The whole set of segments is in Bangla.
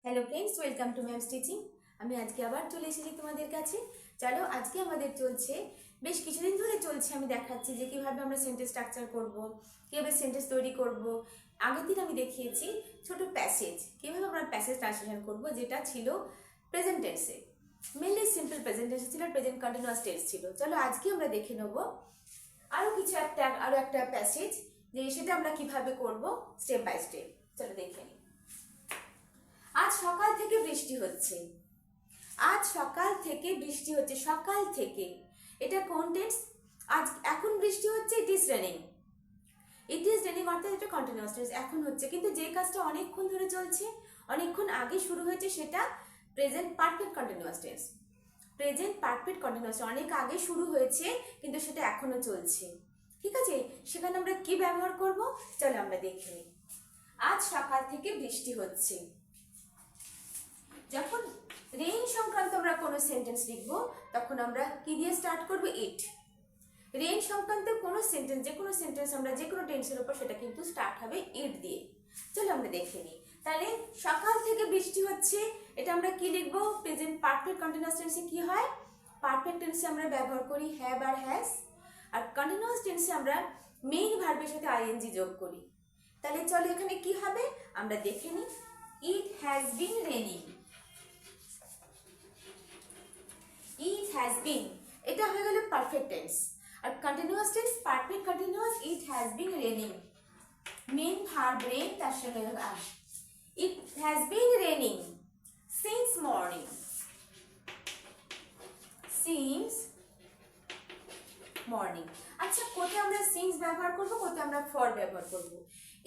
Hello friends, welcome to ma'am's teaching. আমি আজকে আবার চলে এসেছি তোমাদের কাছে। চলো, আজকে আমাদের চলছে, বেশ কিছুদিন ধরে চলছে, আমি দেখাচ্ছি যে কীভাবে আমরা সেন্টেন্স স্ট্রাকচার করব, কীভাবে সেন্টেন্স তৈরি করব। আগের দিন আমি দেখিয়েছি ছোট প্যাসেজ, কীভাবে আমরা প্যাসেজ ট্রান্সলেশন করব, যেটা ছিল প্রেজেন্ট টেন্সে, মেনলি সিম্পল প্রেজেন্ট টেন্স ছিল, প্রেজেন্ট কন্টিনিউয়াস টেন্স ছিল। চলো আজকে আমরা দেখে নেব আরও একটা প্যাসেজ, যে সেটা আমরা কিভাবে করব স্টেপ বাই স্টেপ। চলো দেখে নিই। আজ সকাল থেকে বৃষ্টি হচ্ছে। আজ সকাল থেকে বৃষ্টি হচ্ছে, সকাল থেকে। এটা কোন টেন্স? আজ এখন বৃষ্টি হচ্ছে, it is raining. It is raining অর্থাৎ এটা কন্টিনিউয়াস টেন্স, এখন হচ্ছে। কিন্তু যে কাজটা অনেকক্ষণ ধরে চলছে, অনেকক্ষণ আগে শুরু হয়েছে, সেটা present perfect continuous tense. Present perfect continuous, অনেক আগে শুরু হয়েছে কিন্তু সেটা এখনো চলছে। ঠিক আছে, সেখানে আমরা কি ব্যবহার করব? চলো আমরা দেখে নিই। আজ সকাল থেকে বৃষ্টি হচ্ছে। যখন রেইন সংক্রান্ত আমরা কোনো সেন্টেন্স লিখবো, তখন আমরা কি দিয়ে স্টার্ট করবো? ইট। রেইন সংক্রান্ত কোনো সেন্টেন্স, যে কোনো সেন্টেন্স আমরা যে কোনো টেন্সের উপর, সেটা কিন্তু স্টার্ট হবে ইট দিয়ে। চলো আমরা দেখে নিই। তাহলে সকাল থেকে বৃষ্টি হচ্ছে, এটা আমরা কি লিখবো? প্রেজেন্ট পারফেক্ট কন্টিনিউয়াস টেন্সে কি হয়? পারফেক্ট টেন্সে আমরা ব্যবহার করি হ্যাভ আর হ্যাজ, আর কন্টিনিউয়াস টেন্সে আমরা মেইন ভার্বের সাথে আইএনজি যোগ করি। তাহলে চলো এখানে কি হবে আমরা দেখে নিই। It has been raining. It has been, এটা হয়ে গেল পারফেক্ট টেন্স। আর continuous tense, perfect continuous, it has been raining. Main verb rain, তার সঙ্গে আর। It has been raining since morning. Since morning. আচ্ছা, কোথায় আমরা সিন্স ব্যবহার করব, কোথায় আমরা ফর ব্যবহার করব,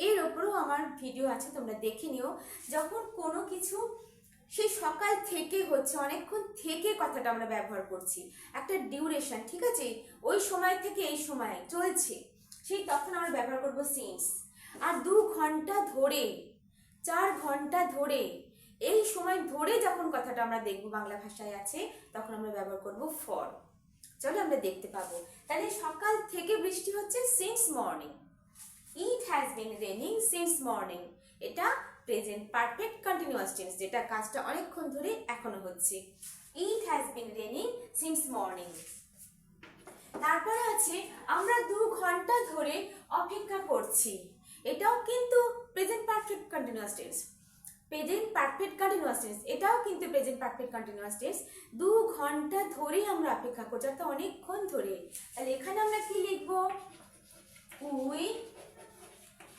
এর ওপরেও আমার ভিডিও আছে, তোমরা দেখে নিও। যখন কোনো কিছু সেই সকাল থেকে হচ্ছে, অনেকক্ষণ থেকে কথাটা আমরা ব্যবহার করছি, একটা ডিউরেশন, ঠিক আছে, ওই সময় থেকে এই সময় চলছে, সেই তখন আমরা ব্যবহার করব সিন্স। আর 2 ঘন্টা ধরে, 4 ঘন্টা ধরে, এই সময় ধরে যখন কথাটা আমরা দেখব, বাংলা ভাষায় আছে, তখন আমরা ব্যবহার করব ফর। চলো আমরা দেখতে পাবো। তাহলে সকাল থেকে বৃষ্টি হচ্ছে, since morning. It has been raining since morning, এটা প্রেজেন্ট পারফেক্ট কন্টিনিউয়াস টেন্স, যেটা কাজটা অনেকক্ষণ ধরে এখনো হচ্ছে। ইট has been raining since morning. তারপরে আছে আমরা 2 ঘন্টা ধরে অপেক্ষা করছি, এটাও কিন্তু present perfect continuous tense. Present perfect continuous tense, এটাও কিন্তু প্রেজেন্ট পারফেক্ট কন্টিনিউয়াস টেন্স। 2 ঘন্টা ধরে আমরা অপেক্ষা করছি, অর্থাৎ অনেকক্ষণ ধরে। তাহলে এখানে আমরা কি লিখবো? We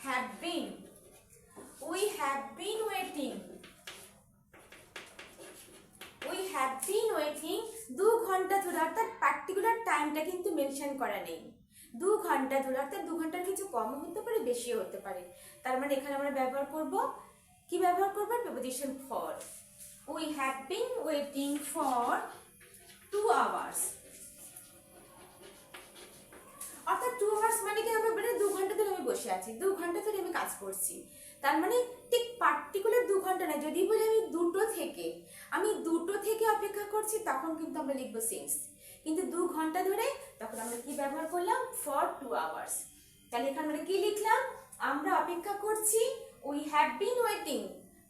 have been, we have been waiting, we have been waiting 2 ঘন্টা ধরে, অর্থাৎ পার্টিকুলার টাইমটা কিন্তু মেনশন করা নেই। 2 ঘন্টা ধরে, অর্থাৎ 2 ঘন্টার কিছু কম হতে পারে, বেশিও হতে পারে। তার মানে এখানে আমরা ব্যবহার করব কি? ব্যবহার করব preposition for. we have been waiting for 2 hours, অর্থাৎ 2 আওয়ার্স মানে কি? আমরা বলি 2 ঘন্টা ধরে আমি বসে আছি, 2 ঘন্টা ধরে আমি কাজ করছি। তার মানে ঠিক পার্টিকুলার 2 ঘন্টা না, যদি বলি আমি দুটো থেকে অপেক্ষা করছি, তখন কিন্তু আমরা লিখবো সিন্স। কিন্তু 2 ঘন্টা ধরে, তখন আমরা কি ব্যবহার করলাম? For 2 hours. তাহলে এখানে আমরা কি লিখলাম? আমরা অপেক্ষা করছি, উই হ্যাভ বিন ওয়েটিং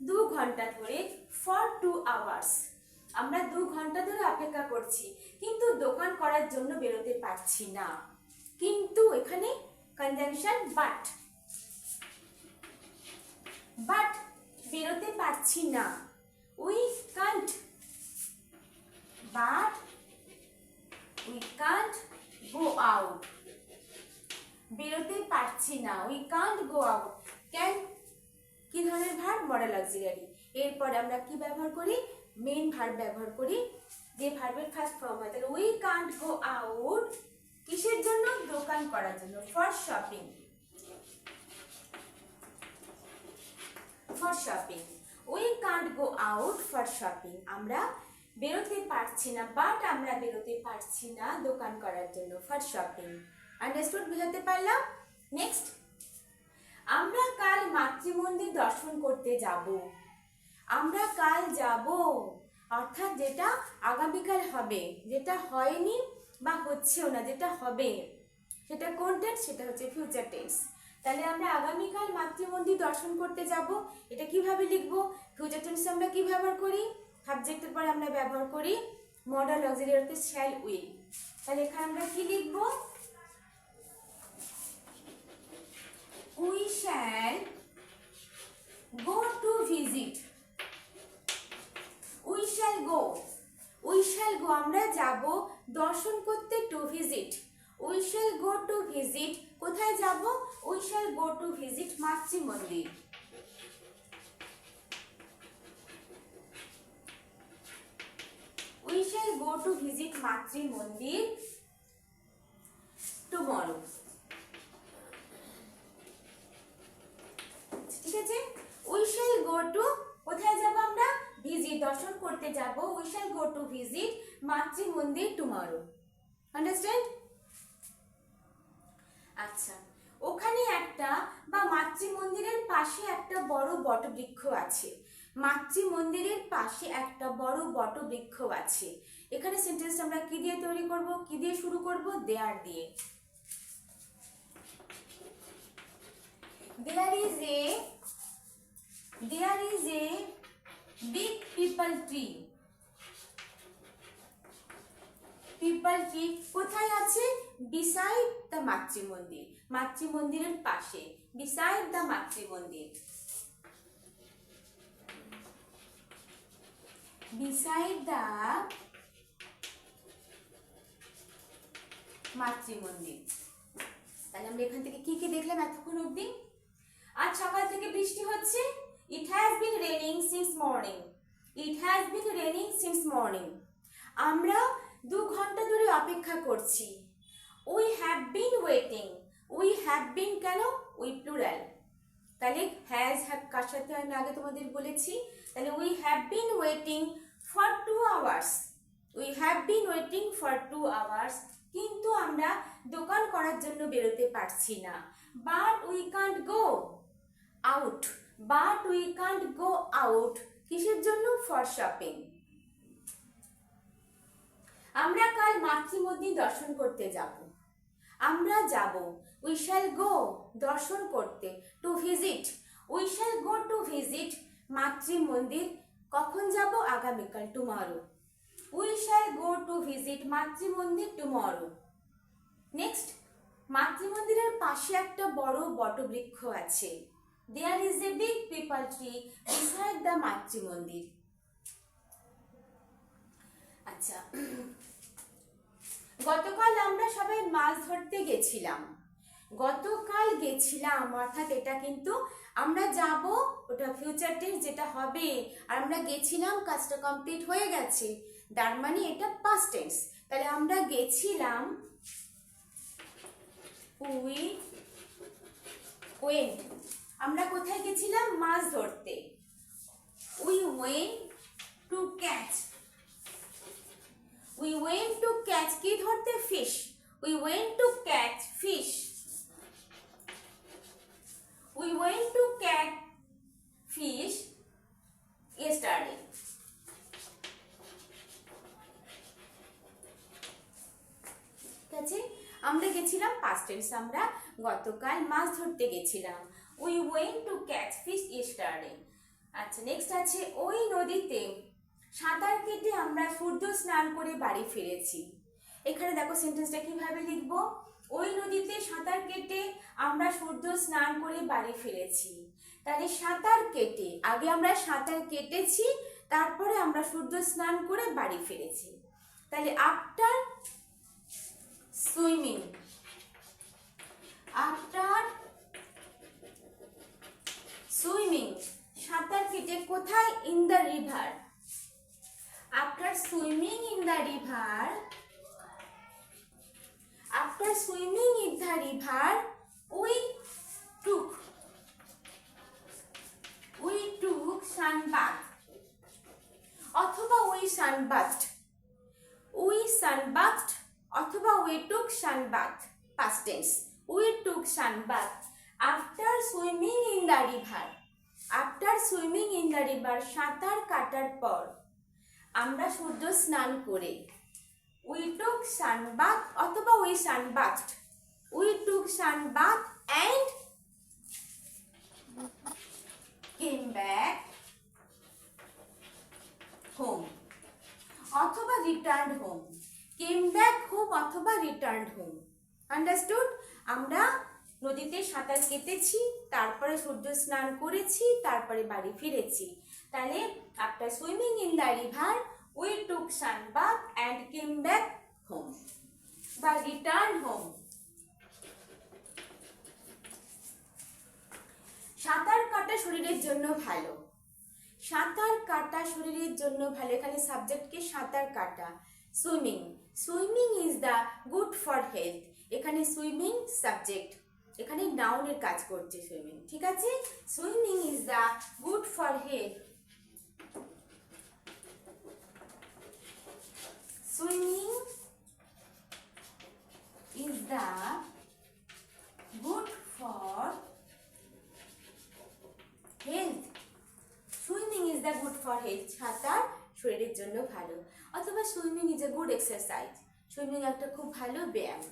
2 ঘন্টা ধরে, ফর 2 আওয়ার্স। আমরা 2 ঘন্টা ধরে অপেক্ষা করছি, কিন্তু দোকান করার জন্য বেরোতে পারছি না। কিন্তু এখানে কনজাংশন বাট, বাট বেরোতে পারছি না। We can't, but we can't go out. বেরোতে পারছি না, we can't go out. Can কি ধরনের ভার্ব? Modal auxiliary. এরপরে আমরা কি ব্যবহার করি? মেইন ভার্ব ব্যবহার করি, যে ভার্বের ফার্স্ট ফর্ম হয়। তাহলে উই কান্ট গো আউট কিসের জন্য? দোকান করার জন্য, for shopping. For shopping, we can't go out for shopping. আমরা বেরোতে পারছি না, বাট আমরা বেরোতে পারছি না দোকান করার জন্য, ফর শপিং। আন্ডারস্টুড? বুঝাতে পারলাম? নেক্সট, আমরা কাল মাতৃমন্দির দর্শন করতে যাব। আমরা কাল যাব, অর্থাৎ যেটা আগামীকাল হবে, যেটা হয়নি বা হচ্ছেও না, যেটা হবে, সেটা কোন টেন্স? সেটা হচ্ছে ফিউচার টেন্স। তাহলে আমরা আগামীকাল মাতৃমন্দির দর্শন করতে যাব, এটা কিভাবে লিখবো? ফিউচার টেন্সে আমরা আমরা কি ব্যবহার করি? সাবজেক্টের পরে আমরা ব্যবহার করি মডাল অক্সিলারি অর্থে শ্যাল উইল। তাহলে এখানে আমরা কি লিখব? We shall go to visit. We shall go, we shall go আমরা যাব দর্শন করতে, to visit. We shall go to visit কোথায় যাব? We shall go to visit মাতৃ মন্দির। We shall go to visit মাতৃ মন্দির টুমরো। ঠিক আছে, উই শ্যাল গো টু কোথায় যাব আমরা? ভিজিট, দর্শন করতে যাব। We shall go to visit মাতৃ মন্দির টুমরো। আন্ডারস্ট্যান্ড? আচ্ছা, ওখানে একটা বা মাতৃ মন্দিরের পাশে একটা বড় বটবৃক্ষ আছে। মাতৃ মন্দিরের পাশে একটা বড় বটবৃক্ষ আছে। এখানে সেন্টেন্সটা আমরা কি দিয়ে তৈরি করব? কি দিয়ে শুরু করব? দেয়ার দিয়ে। There is a big people tree. People tree কোথায় আছে? Beside the মাতৃ মন্দির, মাতৃ মন্দিরের পাশে, beside the মাতৃ মন্দির, beside the মাতৃ মন্দির। তাহলে আমরা এখান থেকে কি কি দেখলাম এতক্ষণ অবধি? আজ সকাল থেকে বৃষ্টি হচ্ছে। It has been raining since morning. It has been raining since morning. আমরা 2 ঘন্টা ধরে অপেক্ষা করছি। We have been waiting. We have been কেন? We plural। তাহলে has have কার সাথে আমি আগে তোমাদের বলেছি। তাহলে we have been waiting for 2 hours. We have been waiting for 2 hours. কিন্তু আমরা দোকান করার জন্য বেরোতে পারছি না। But we can't go out. But we can't go out. কিসের জন্য? For shopping. আমরা কাল মাতৃ মন্দির দর্শন করতে যাব। আমরা যাব। We shall go দর্শন করতে, to visit. We shall go to visit মাতৃ মন্দির কখন যাব? আগামীকাল, tomorrow. We shall go to visit মাতৃ মন্দির tomorrow. নেক্সট, মাতৃ মন্দিরের পাশে একটা বড় বটবৃক্ষ আছে। There is a big people tree beside the মাতৃ মন্দির। আচ্ছা, গতকাল আমরা সবাই মাছ ধরতে গেছিলাম। গতকাল গেছিলাম অর্থাৎ এটা কিন্তু আমরা যাব, ওটা ফিউচার টেন্স যেটা হবে, আর আমরা গেছিলাম কাজটা কমপ্লিট হয়ে গেছে, তার মানে এটা পাস্ট টেন্স। তাহলে আমরা গেছিলাম, উই ওয়েন্ট, আমরা কোথায় গেছিলাম? মাছ ধরতে। We went to catch. We went to catch কি ধরতে? Fish. We went to catch fish. We went to catch fish yesterday. ঠিক আছে, আমরা গেছিলাম পাস্ট টেন্স, আমরা গতকাল মাছ ধরতে গেছিলাম। We went to catch fish yesterday. আচ্ছা, নেক্সট আছে, ওই নদীতে সাঁতার কেটে আমরা সূর্য স্নান করে বাড়ি ফিরেছি। এখানে দেখো সেন্টেন্সটা কিভাবে লিখব? ওই নদীতে সাঁতার কেটে আমরা সূর্য স্নান করে বাড়ি ফিরেছি। তাহলে সাঁতার কেটে, আগে আমরা সাঁতার কেটেছি, তারপরে আমরা সূর্য স্নান করে বাড়ি ফিরেছি। তাহলে আফটার সুইমিং, আফটার সুইমিং সাঁতার কেটে কোথায়? In the river. After swimming in the river, after swimming in the river, we took sun bath. অথবা we sunbathed. We sunbathed অথবা we took sun bath. Past tense. We took sun bath after swimming in the river. After swimming in the river, সাঁতার কাটার পর আমরা সূর্য স্নান করে। We took sun bath অথবা we sunbathed. We took sun bath and came back return home, came back home অথবা রিটার্ন হোম। আন্ডারস্টুড? আমরা নদীতে সাঁতার কেটেছি, তারপরে সূর্য স্নান করেছি, তারপরে বাড়ি ফিরেছি। তাহলে after swimming in the river we took sun bath and came back home বা রিটার্ন হোম। সাঁতার কাটা শরীরের জন্য ভালো, সাঁতার কাটা শরীরের জন্য ভালো। এখানে সাবজেক্ট কি? সাঁতার কাটা। Swimming, swimming is the good for health. এখানে সুইমিং সাবজেক্ট, এখানে নাউনের কাজ করছে সুইমিং, ঠিক আছে? Swimming is the good for health, swimming is the good for health, swimming is the good for health. সাঁতার শরীরের জন্য ভালো। অথবা swimming is a good exercise, swimming একটা খুব ভালো ব্যায়াম।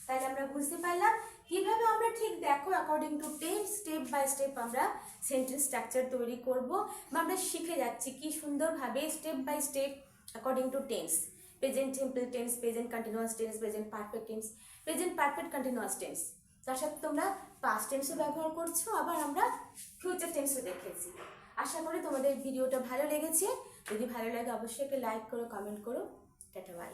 তাহলে আমরা বুঝতে পারলাম কিভাবে আমরা ঠিক দেখো according to tense step by step আমরা সেন্টেন্স স্ট্রাকচার তৈরি করব, বা আমরা শিখে যাচ্ছি কি সুন্দরভাবে step by step according to tense. Present simple tense, present continuous tense, present perfect tense, present perfect continuous tense. তার সাথে তোমরা পাস্ট টেন্সও ব্যবহার করছো, আবার আমরা ফিউচার টেন্সও দেখেছি। আশা করি তোমাদের ভিডিওটা ভালো লেগেছে। যদি ভালো লাগে অবশ্যই একটা লাইক করো, কমেন্ট করো। Tata bye.